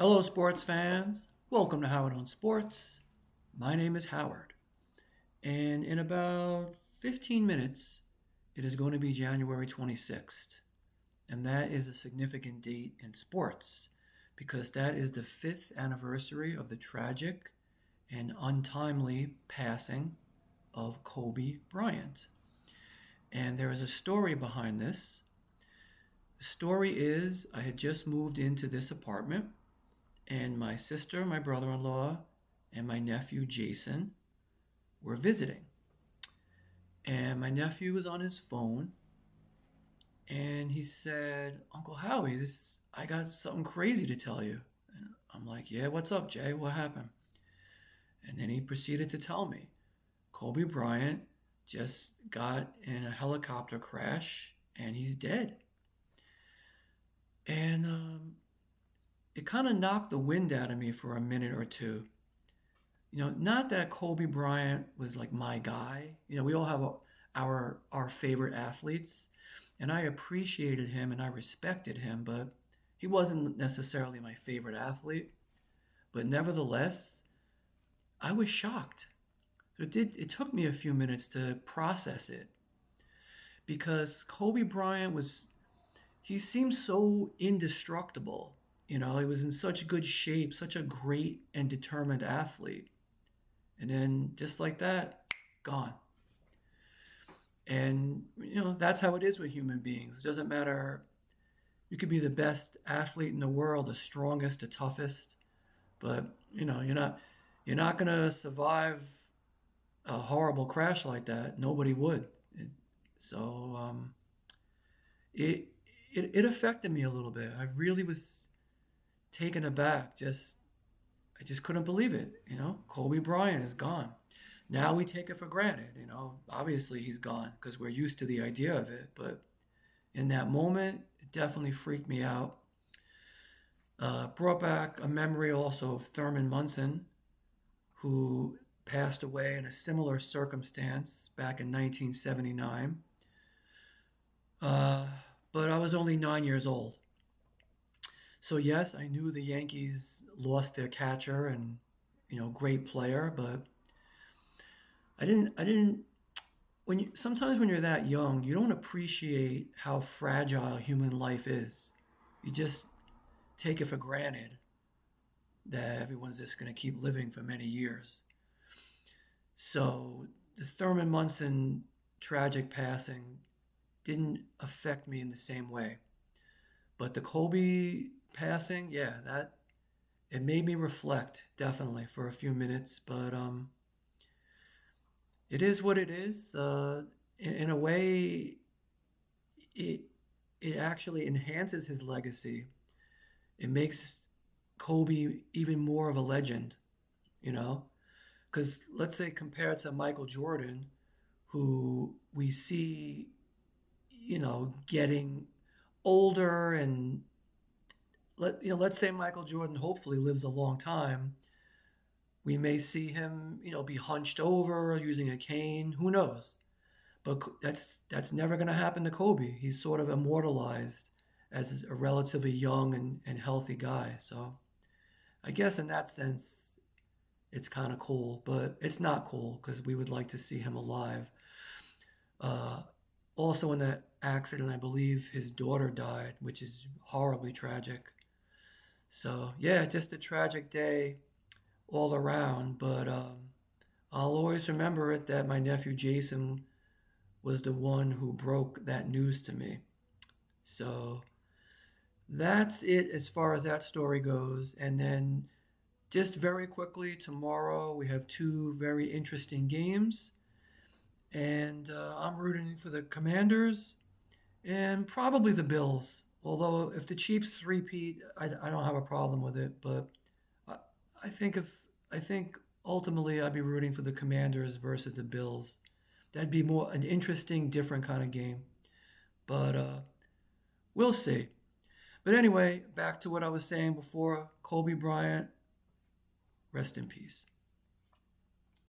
Hello, sports fans. Welcome to Howard on Sports. My name is Howard, and in about 15 minutes, it is going to be January 26th, and that is a significant date in sports because that is the fifth anniversary of the tragic and untimely passing of Kobe Bryant. And there is a story behind this. The story is I had just moved into this apartment and my sister, my brother in law, and my nephew Jason were visiting. And my nephew was on his phone and he said, Uncle Howie, I got something crazy to tell you. And I'm like, yeah, what's up, Jay? What happened? And then he proceeded to tell me Kobe Bryant just got in a helicopter crash and he's dead. And it kind of knocked the wind out of me for a minute or two. Not that Kobe Bryant was like my guy. We all have our favorite athletes, and I appreciated him and I respected him, but he wasn't necessarily my favorite athlete. But nevertheless, I was shocked. It took me a few minutes to process it because Kobe Bryant he seemed so indestructible. He was in such good shape, such a great and determined athlete. And then just like that, gone. And, that's how it is with human beings. It doesn't matter. You could be the best athlete in the world, the strongest, the toughest, but, you're not going to survive a horrible crash like that. Nobody would. So it, it affected me a little bit. I really was taken aback. I just couldn't believe it. Kobe Bryant is gone. Now we take it for granted. Obviously he's gone because we're used to the idea of it. But in that moment, it definitely freaked me out. Brought back a memory also of Thurman Munson, who passed away in a similar circumstance back in 1979. But I was only 9 years old. So yes, I knew the Yankees lost their catcher and great player, but I didn't sometimes when you're that young, you don't appreciate how fragile human life is. You just take it for granted that everyone's just going to keep living for many years. So the Thurman Munson tragic passing didn't affect me in the same way. But the Kobe passing, yeah, that it made me reflect definitely for a few minutes. But it is what it is. In a way, it it actually enhances his legacy. It makes Kobe even more of a legend, you know? Because let's say compared to Michael Jordan, who we see, getting older and let's say Michael Jordan hopefully lives a long time. We may see him, be hunched over using a cane. Who knows? But that's never going to happen to Kobe. He's sort of immortalized as a relatively young and healthy guy. So I guess in that sense, it's kind of cool, but it's not cool because we would like to see him alive. Uh, Also, in that accident, I believe his daughter died, which is horribly tragic. So, yeah, just a tragic day all around. But I'll always remember it that my nephew Jason was the one who broke that news to me. So, that's it as far as that story goes. And then, just very quickly, tomorrow we have two very interesting games. And I'm rooting for the Commanders and probably the Bills. Although if the Chiefs three-peat, I don't have a problem with it. But I, I think ultimately I'd be rooting for the Commanders versus the Bills. That'd be more an interesting, different kind of game. But we'll see. But anyway, back to what I was saying before. Kobe Bryant, rest in peace.